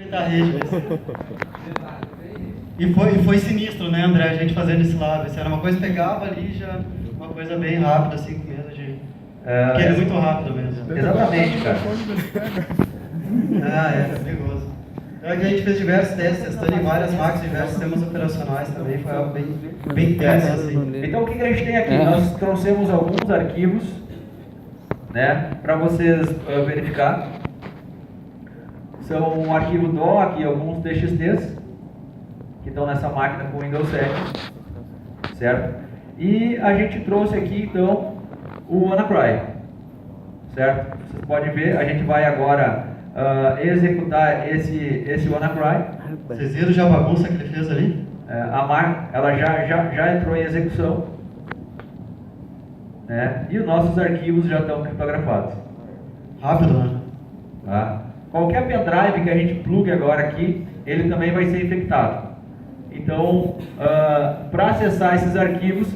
Da rede, e foi sinistro, né, André, a gente fazendo esse lado. Isso era uma coisa que pegava ali já, uma coisa bem rápida, 5 meses de... Porque é muito rápido mesmo. Exatamente, cara. É perigoso. Então aqui a gente fez diversos testes, testando em várias máquinas, diversos sistemas operacionais também, foi algo bem tenso, assim. Então o que a gente tem aqui? Nós trouxemos alguns arquivos, né, para vocês verificar. São um arquivo doc e alguns TXTs que estão nessa máquina com Windows 7, certo? E a gente trouxe aqui então o WannaCry, certo? Vocês podem ver, a gente vai agora executar esse WannaCry. Vocês viram já a bagunça que ele fez ali? A máquina, ela já entrou em execução, né? E os nossos arquivos já estão criptografados. Rápido, né? Tá? Qualquer pendrive que a gente plugue agora aqui, ele também vai ser infectado. Então, para acessar esses arquivos,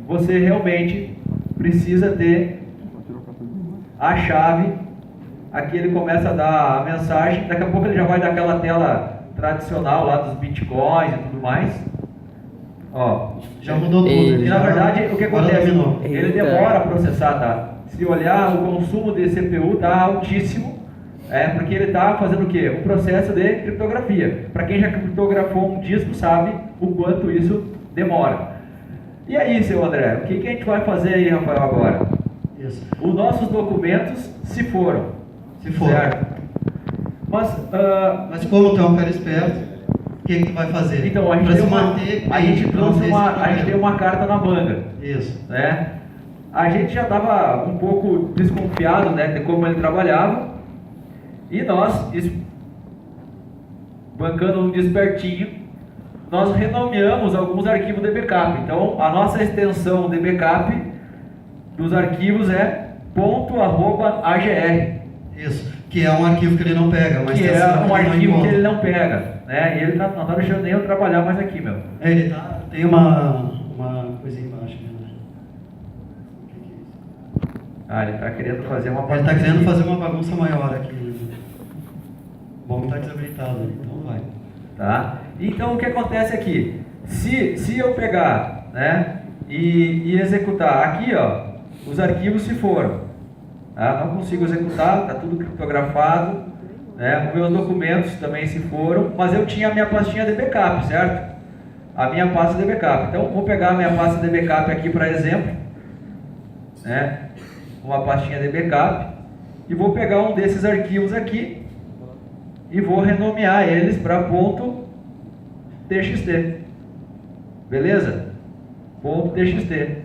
você realmente precisa ter a chave. Aqui ele começa a dar a mensagem, daqui a pouco ele já vai dar aquela tela tradicional lá dos bitcoins e tudo mais. Ó, já mudou tudo. E na verdade, o que acontece? Ele demora a processar, tá? Se olhar, o consumo de CPU está altíssimo. Porque ele está fazendo o quê? Um processo de criptografia. Para quem já criptografou um disco sabe o quanto isso demora. E aí, seu André, o que a gente vai fazer aí, Rafael, agora? Isso. Os nossos documentos se foram. Certo? Mas como tu é um cara esperto, o que tu vai fazer? Então, a gente tem uma carta na manga. Isso. Né? A gente já estava um pouco desconfiado, né, de como ele trabalhava. E nós, bancando um despertinho, nós renomeamos alguns arquivos de backup. Então, a nossa extensão de backup dos arquivos é .agr. Isso, que é um arquivo que ele não pega. Mas que é um arquivo que ele não pega. Né? E ele não está deixando nem eu trabalhar mais aqui, meu. Ele tem uma coisinha embaixo. Ele está querendo fazer uma bagunça. Ele está querendo fazer uma bagunça maior aqui. Bom, está desabilitado, então vai. Tá? Então o que acontece aqui? Se eu pegar, né, e executar aqui, ó, os arquivos se foram. Tá? Não consigo executar, está tudo criptografado. Né? Os meus documentos também se foram, mas eu tinha a minha pastinha de backup, certo? A minha pasta de backup. Então vou pegar a minha pasta de backup aqui para exemplo, né? Uma pastinha de backup, e vou pegar um desses arquivos aqui e vou renomear eles para .txt. Beleza? .txt.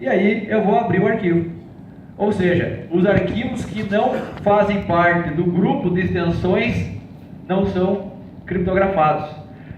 E aí eu vou abrir o arquivo. Ou seja, os arquivos que não fazem parte do grupo de extensões não são criptografados.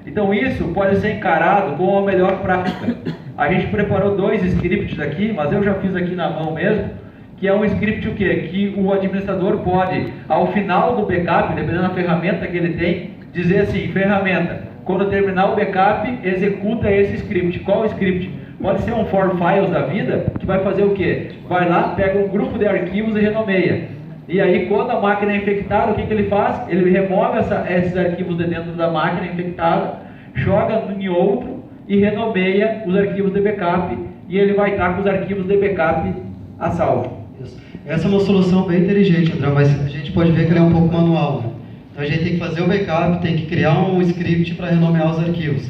Então isso pode ser encarado como a melhor prática. A gente preparou 2 scripts aqui, mas eu já fiz aqui na mão mesmo, que é um script o quê? Que o administrador pode, ao final do backup, dependendo da ferramenta que ele tem, dizer assim, ferramenta, quando terminar o backup, executa esse script. Qual script? Pode ser um for files da vida, que vai fazer o quê? Vai lá, pega um grupo de arquivos e renomeia. E aí, quando a máquina é infectada, o que ele faz? Ele remove esses arquivos de dentro da máquina infectada, joga em outro e renomeia os arquivos de backup, e ele vai estar com os arquivos de backup a salvo. Isso. Essa é uma solução bem inteligente, André, mas a gente pode ver que ele é um pouco manual. Né? Então a gente tem que fazer o backup, tem que criar um script para renomear os arquivos.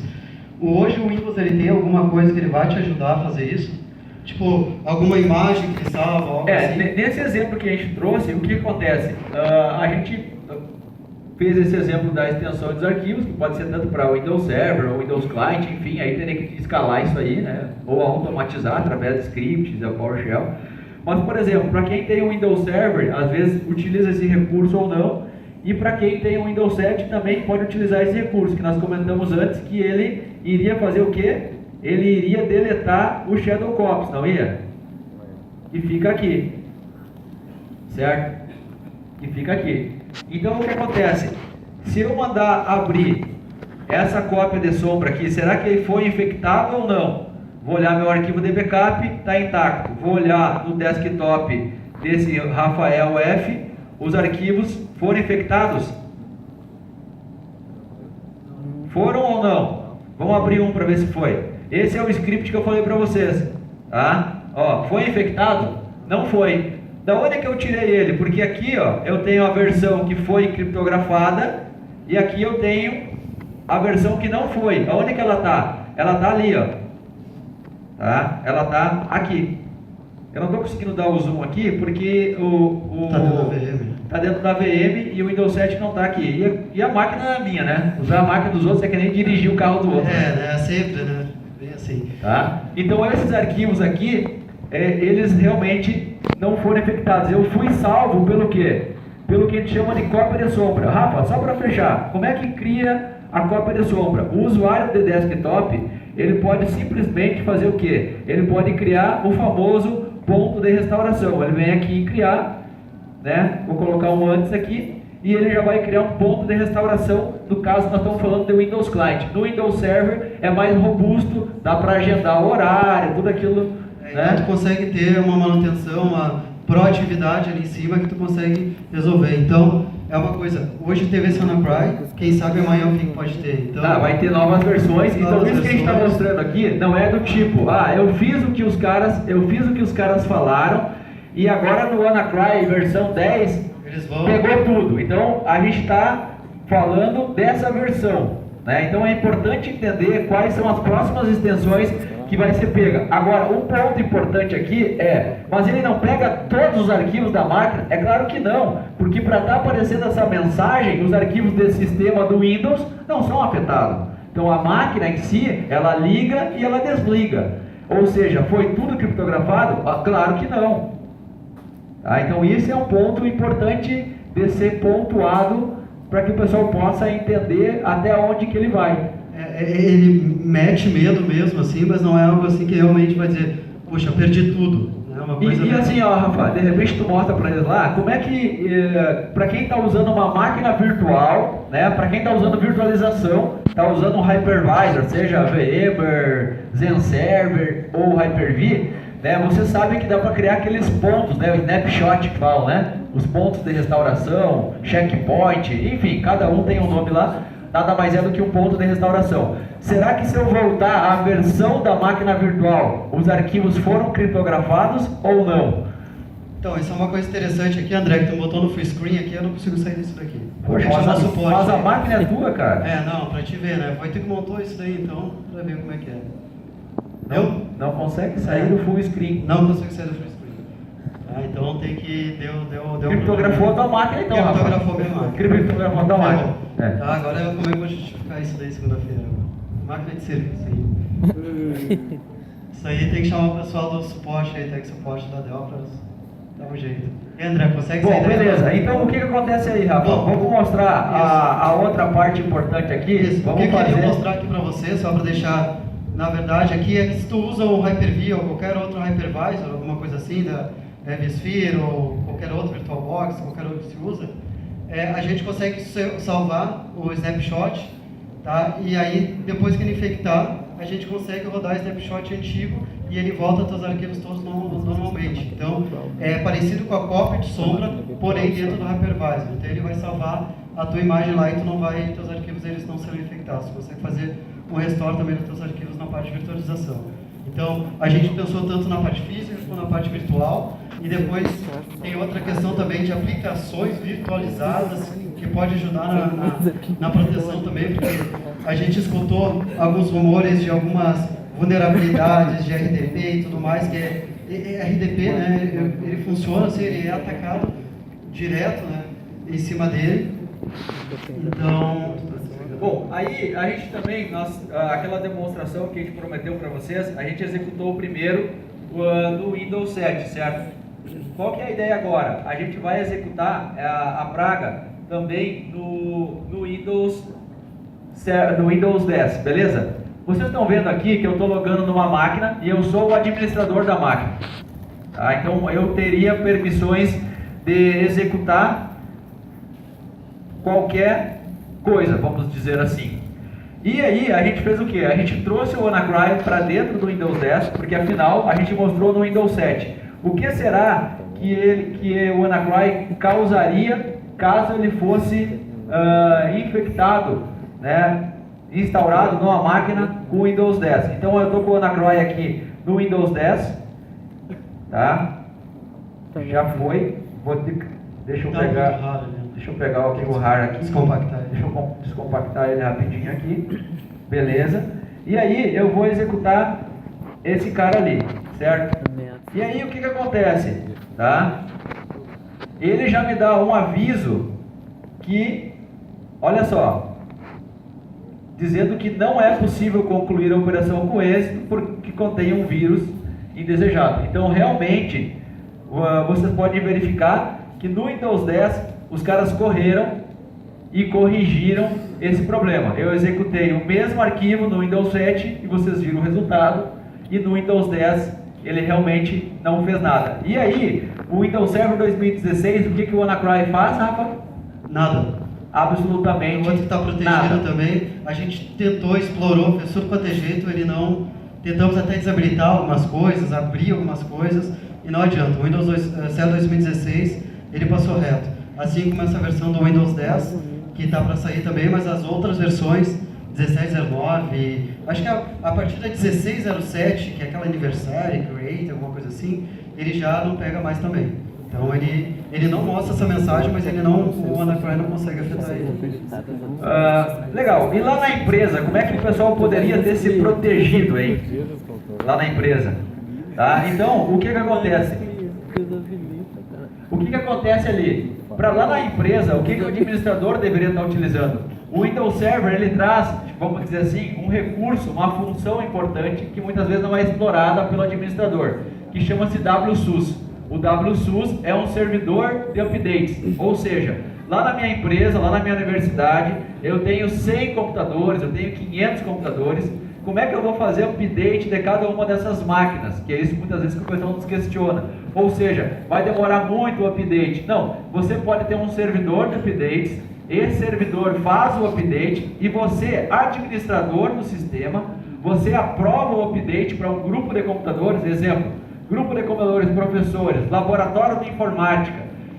Hoje o Windows ele tem alguma coisa que ele vai te ajudar a fazer isso? Tipo, alguma imagem que salva, algo assim? Nesse exemplo que a gente trouxe, o que acontece? A gente fez esse exemplo da extensão dos arquivos, que pode ser tanto para o Windows Server ou Windows Client, enfim, aí teria que escalar isso aí, né? Ou automatizar através de scripts, da PowerShell. Mas, por exemplo, para quem tem um Windows Server, às vezes utiliza esse recurso ou não, e para quem tem um Windows 7 também pode utilizar esse recurso, que nós comentamos antes, que ele iria fazer o quê? Ele iria deletar o Shadow Copies, não ia? E fica aqui, certo? E fica aqui. Então o que acontece? Se eu mandar abrir essa cópia de sombra aqui, será que ele foi infectado ou não? Vou olhar meu arquivo de backup, está intacto. Vou olhar no desktop desse Rafael F, os arquivos foram infectados? Foram ou não? Vamos abrir um para ver se foi. Esse é o script que eu falei para vocês. Tá? Ó, foi infectado? Não foi. Da onde é que eu tirei ele? Porque aqui, ó, eu tenho a versão que foi criptografada e aqui eu tenho a versão que não foi. Aonde que ela está? Ela está ali, ó. Tá? Ela está aqui. Eu não estou conseguindo dar o zoom aqui porque Está dentro da VM. Está dentro da VM e o Windows 7 não está aqui. E a máquina é minha, né? Usar a máquina dos outros é que nem dirigir o carro do outro. Né? Sempre, né? Bem assim. Tá? Então esses arquivos aqui, eles realmente não foram infectados. Eu fui salvo pelo quê? Pelo que a gente chama de cópia de sombra. Rafa, só para fechar, como é que cria a cópia de sombra? O usuário de desktop, ele pode simplesmente fazer o quê? Ele pode criar o famoso ponto de restauração. Ele vem aqui em criar, né? Vou colocar um antes aqui, e ele já vai criar um ponto de restauração. No caso, nós estamos falando de Windows Client. No Windows Server é mais robusto, dá para agendar o horário, tudo aquilo. Então tu consegue ter uma manutenção, uma proatividade ali em cima que tu consegue resolver. Então, é uma coisa, hoje teve esse WannaCry, quem sabe amanhã o que pode ter. Então, vai ter novas versões. Então isso que a gente está mostrando aqui não é do tipo, eu fiz o que os caras falaram e agora no WannaCry versão 10 pegou tudo. Então a gente está falando dessa versão, né? Então é importante entender quais são as próximas extensões que vai ser pega. Agora, um ponto importante aqui mas ele não pega todos os arquivos da máquina? É claro que não, porque para estar aparecendo essa mensagem, os arquivos desse sistema do Windows não são afetados. Então a máquina em si, ela liga e ela desliga. Ou seja, foi tudo criptografado? Claro que não. Tá? Então esse é um ponto importante de ser pontuado para que o pessoal possa entender até onde que ele vai. Ele mete medo mesmo, assim, mas não é algo assim que realmente vai dizer, poxa, perdi tudo. É uma coisa e assim, Rafa, de repente tu mostra para eles lá, como é que, para quem está usando uma máquina virtual, né, para quem está usando virtualização, está usando um hypervisor, seja VMware, ZenServer ou Hyper-V, né, você sabe que dá para criar aqueles pontos, né, o snapshot que falam, né, os pontos de restauração, checkpoint, enfim, cada um tem um nome lá. Nada mais é do que um ponto de restauração. Será que se eu voltar à versão da máquina virtual, os arquivos foram criptografados ou não? Então, isso é uma coisa interessante aqui, André, que tu botou no full screen aqui, eu não consigo sair disso daqui. Poxa, mas a máquina é tua, cara. Não, pra te ver, né? Foi tu que montou isso daí, então, pra ver como é que é. Não consegue sair do full screen. Não consigo sair do full screen. Então tem que... Criptografou a tua máquina, então, Rafa. Criptografou minha máquina. Criptografou a tua máquina. Tá, agora como é que eu vou justificar isso daí segunda-feira? Máquina de serviço aí. Isso aí tem que chamar o pessoal do suporte aí, tech suporte da Dell pra dar um jeito. E André, consegue sair? Bom, beleza. Então o que acontece aí, Rafa? Vamos mostrar a outra parte importante aqui. Isso. O que eu queria mostrar aqui pra você, só pra deixar, na verdade, aqui é que se tu usa o Hyper-V ou qualquer outro hypervisor, alguma coisa assim, da vSphere ou qualquer outro VirtualBox, qualquer outro que se usa, a gente consegue salvar o snapshot, tá? E aí, depois que ele infectar, a gente consegue rodar o snapshot antigo e ele volta aos arquivos todos normalmente. Então, é parecido com a cópia de sombra, porém dentro do hypervisor. Então, ele vai salvar a tua imagem lá e teus arquivos eles não serão infectados. Você consegue fazer um restore também dos teus arquivos na parte de virtualização. Então, a gente pensou tanto na parte física quanto na parte virtual. E depois tem outra questão também de aplicações virtualizadas que pode ajudar na proteção também, porque a gente escutou alguns rumores de algumas vulnerabilidades de RDP e tudo mais, que RDP, né, ele funciona assim, ele é atacado direto, né, em cima dele. Então... Bom, aí a gente também, aquela demonstração que a gente prometeu para vocês, a gente executou o primeiro no Windows 7, certo? Qual que é a ideia agora? A gente vai executar a praga também no Windows 10, beleza? Vocês estão vendo aqui que eu estou logando numa máquina e eu sou o administrador da máquina. Tá? Então eu teria permissões de executar qualquer coisa, vamos dizer assim. E aí a gente fez o que? A gente trouxe o WannaCry para dentro do Windows 10, porque afinal a gente mostrou no Windows 7. O que será que o WannaCry causaria caso ele fosse infectado, né? instaurado numa máquina com Windows 10. Então eu estou com o Anacroy aqui no Windows 10, tá? Já foi. Deixa eu pegar aqui o RAR aqui. Deixa eu descompactar ele rapidinho aqui. Beleza. E aí eu vou executar esse cara ali, certo? E aí o que acontece? Tá? Ele já me dá um aviso que, olha só, dizendo que não é possível concluir a operação com êxito porque contém um vírus indesejado. Então realmente vocês podem verificar que no Windows 10 os caras correram e corrigiram esse problema. Eu executei o mesmo arquivo no Windows 7 e vocês viram o resultado, e no Windows 10 ele realmente não fez nada. E aí, o Windows Server 2016, o que o Anacroy faz, Rafa? Nada. Absolutamente o outro está protegido nada. também. A gente tentou, explorou, fez tudo quanto é jeito, ele não... Tentamos até desabilitar algumas coisas, abrir algumas coisas, e não adianta. O Windows Server 2016, ele passou reto. Assim como essa versão do Windows 10, que está para sair também, mas as outras versões, 1609, acho que a partir da 1607, que é aquela Anniversary, Create, alguma coisa assim, ele já não pega mais também. Então ele não mostra essa mensagem, mas o Anacroy não consegue afetar ele. Legal. E lá na empresa, como é que o pessoal poderia ter se protegido, hein? Lá na empresa. Tá? Então, o que acontece? O que acontece ali? Para lá na empresa, o que o administrador deveria estar utilizando? O Windows Server, ele traz, vamos dizer assim, um recurso, uma função importante que muitas vezes não é explorada pelo administrador, que chama-se WSUS. O WSUS é um servidor de updates, ou seja, lá na minha empresa, lá na minha universidade, eu tenho 100 computadores, eu tenho 500 computadores. Como é que eu vou fazer o update de cada uma dessas máquinas? Que é isso muitas vezes que o pessoal nos questiona. Ou seja, vai demorar muito o update. Não, você pode ter um servidor de updates, esse servidor faz o update e você, administrador do sistema, você aprova o update para um grupo de computadores, exemplo, grupo de computadores, professores, laboratório de informática,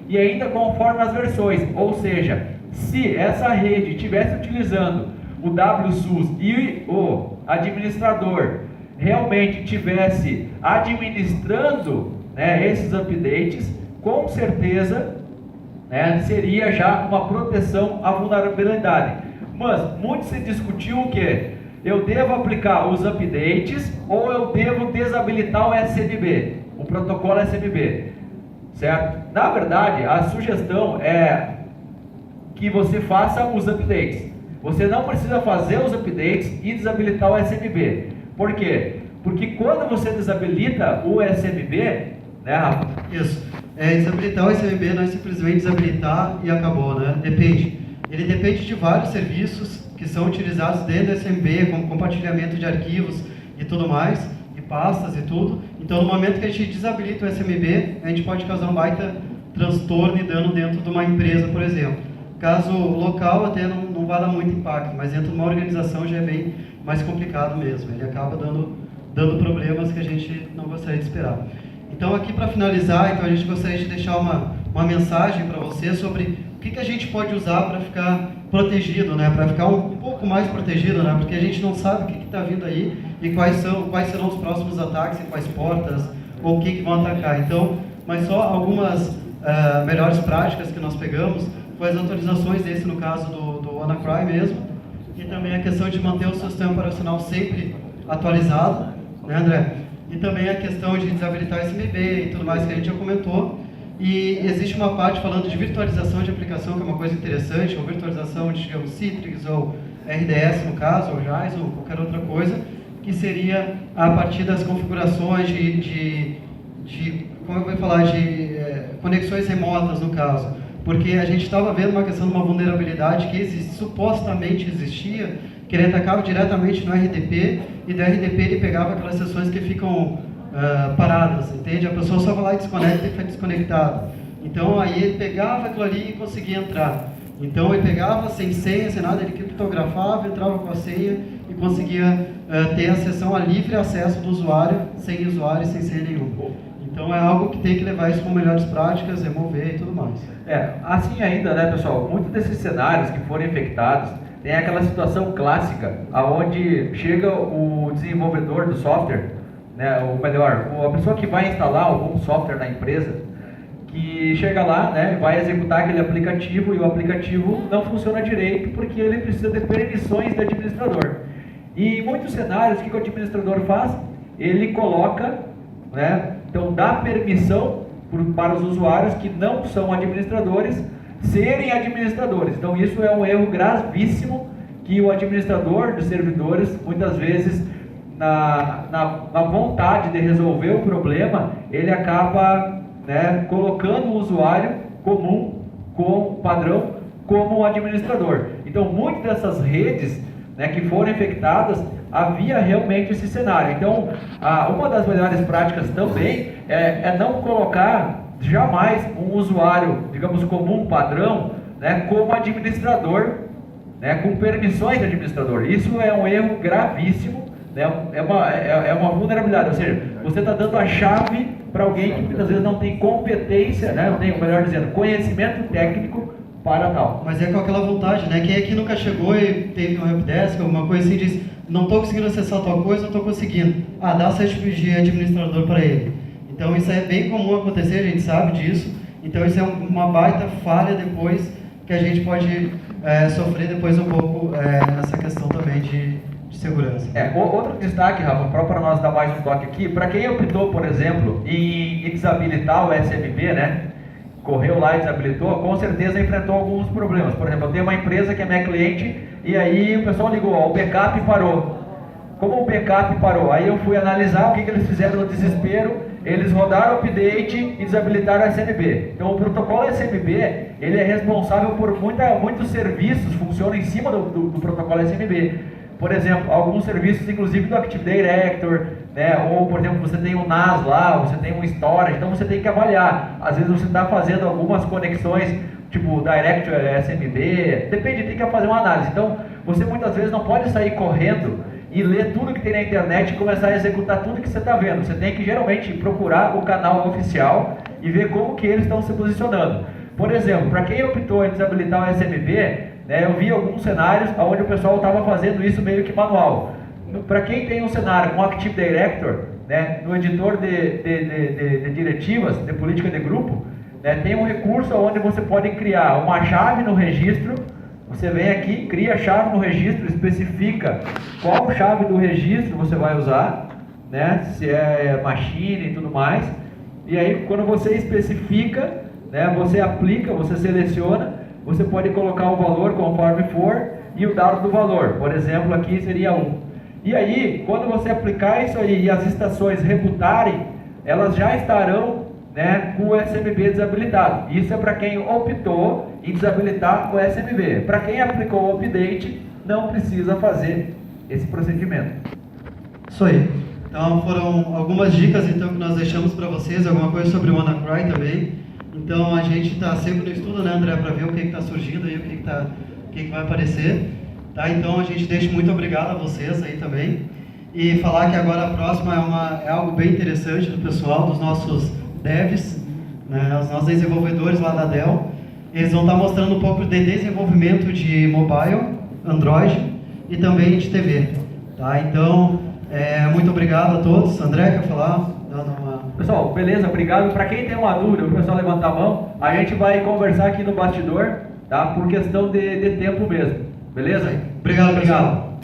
e ainda conforme as versões. Ou seja, se essa rede estivesse utilizando o WSUS e o administrador realmente estivesse administrando, né, esses updates, com certeza, né, seria já uma proteção à vulnerabilidade. Mas muito se discutiu o que? Eu devo aplicar os updates ou eu devo desabilitar o SMB, o protocolo SMB, certo? Na verdade, a sugestão é que você faça os updates. Você não precisa fazer os updates e desabilitar o SMB. Por quê? Porque quando você desabilita o SMB, né, Rafa? Isso. Desabilitar o SMB não é simplesmente desabilitar e acabou, né? Depende. Ele depende de vários serviços que são utilizados dentro do SMB, como compartilhamento de arquivos e tudo mais, e pastas e tudo. Então, no momento que a gente desabilita o SMB, a gente pode causar um baita transtorno e dano dentro de uma empresa, por exemplo. Caso local até não vai dar muito impacto, mas dentro de uma organização já é bem mais complicado mesmo. Ele acaba dando problemas que a gente não gostaria de esperar. Então aqui para finalizar, então, a gente gostaria de deixar uma mensagem para você sobre o que a gente pode usar para ficar protegido, né? Para ficar um pouco mais protegido, né? Porque a gente não sabe o que está vindo aí e quais serão os próximos ataques e quais portas ou o que vão atacar. Então, mas só algumas melhores práticas que nós pegamos foi as atualizações desse, no caso do Anacroy mesmo, e também a questão de manter o sistema operacional sempre atualizado, né, André? E também a questão de desabilitar o SMB e tudo mais que a gente já comentou. E existe uma parte falando de virtualização de aplicação, que é uma coisa interessante, ou virtualização de, digamos, Citrix, ou RDS no caso, ou JAIS, ou qualquer outra coisa, que seria a partir das configurações como eu vou falar, de conexões remotas no caso. Porque a gente estava vendo uma questão de uma vulnerabilidade que supostamente existia, que ele atacava diretamente no RDP, e do RDP ele pegava aquelas sessões que ficam paradas, entende? A pessoa só vai lá e desconecta e fica desconectada. Então aí ele pegava aquilo ali e conseguia entrar. Então ele pegava sem senha, sem nada, ele criptografava, entrava com a senha e conseguia ter a sessão a livre acesso do usuário, sem usuário e sem senha nenhuma. Então é algo que tem que levar isso com melhores práticas, remover e tudo mais. Assim ainda, né, pessoal, muitos desses cenários que foram infectados tem aquela situação clássica, aonde chega o desenvolvedor do software, né, ou melhor, a pessoa que vai instalar algum software na empresa, que chega lá, né, vai executar aquele aplicativo e o aplicativo não funciona direito porque ele precisa de permissões do administrador. E em muitos cenários, o que o administrador faz? Ele coloca, né, então dá permissão para os usuários que não são administradores serem administradores. Então isso é um erro gravíssimo que o administrador de servidores, muitas vezes, na vontade de resolver o problema, ele acaba, né, colocando o usuário comum, com padrão, como administrador. Então muitas dessas redes, né, que foram infectadas, havia realmente esse cenário. Então uma das melhores práticas também é não colocar jamais um usuário, digamos, comum, padrão, né, como administrador, né, com permissões de administrador. Isso é um erro gravíssimo, né, é uma vulnerabilidade, ou seja, você está dando a chave para alguém que muitas vezes não tem competência, né, não tem, melhor dizendo, conhecimento técnico para tal. Mas é com aquela vontade, né? Quem aqui nunca chegou e teve um helpdesk, alguma coisa assim, diz, não estou conseguindo acessar tal coisa, não estou conseguindo. Dá o certificado de administrador para ele. Então isso é bem comum acontecer, a gente sabe disso. Então isso é uma baita falha depois, que a gente pode sofrer depois um pouco nessa questão também de segurança. Outro destaque, Rafa, para nós dar mais um toque aqui, para quem optou, por exemplo, em desabilitar o SMB, né? Correu lá e desabilitou, com certeza enfrentou alguns problemas. Por exemplo, eu tenho uma empresa que é minha cliente e aí o pessoal ligou, o backup parou. Como o backup parou? Aí eu fui analisar o que eles fizeram no desespero, eles rodaram o update e desabilitaram o SMB. Então o protocolo SMB, ele é responsável por muitos serviços, funciona em cima do protocolo SMB. Por exemplo, alguns serviços, inclusive do Active Director, né? Ou, por exemplo, você tem um NAS lá, você tem um storage, então você tem que avaliar. Às vezes você está fazendo algumas conexões, tipo Direct SMB, depende, tem que fazer uma análise. Então, você muitas vezes não pode sair correndo e ler tudo que tem na internet e começar a executar tudo que você está vendo. Você tem que, geralmente, procurar o canal oficial e ver como que eles estão se posicionando. Por exemplo, para quem optou em desabilitar o SMB, né, eu vi alguns cenários onde o pessoal estava fazendo isso meio que manual. Para quem tem um cenário com Active Director, né, no editor de diretivas, de política de grupo, né, tem um recurso onde você pode criar uma chave no registro. Você vem aqui, cria a chave no registro, especifica qual chave do registro você vai usar, né, se é machine e tudo mais. E aí, quando você especifica, né, você aplica, você seleciona, você pode colocar o valor conforme for e o dado do valor. Por exemplo, aqui seria 1. E aí, quando você aplicar isso aí e as estações rebutarem, elas já estarão, né, com o SMB desabilitado. Isso é para quem optou em desabilitar o SMB. Para quem aplicou o update, não precisa fazer esse procedimento. Isso aí. Então foram algumas dicas então, que nós deixamos para vocês, alguma coisa sobre o WannaCry também. Então a gente está sempre no estudo, né, André, para ver o que está surgindo aí, o que vai aparecer. Tá? Então a gente deixa muito obrigado a vocês aí também. E falar que agora a próxima é algo bem interessante do pessoal, dos nossos devs, né, os nossos desenvolvedores lá da Dell. Eles vão estar mostrando um pouco de desenvolvimento de mobile, Android e também de TV. Tá? Então, muito obrigado a todos. André, quer falar? Pessoal, beleza, obrigado. Para quem tem uma dúvida, o pessoal levantar a mão, a gente vai conversar aqui no bastidor, tá? Por questão de tempo mesmo, beleza? Obrigado, pessoal.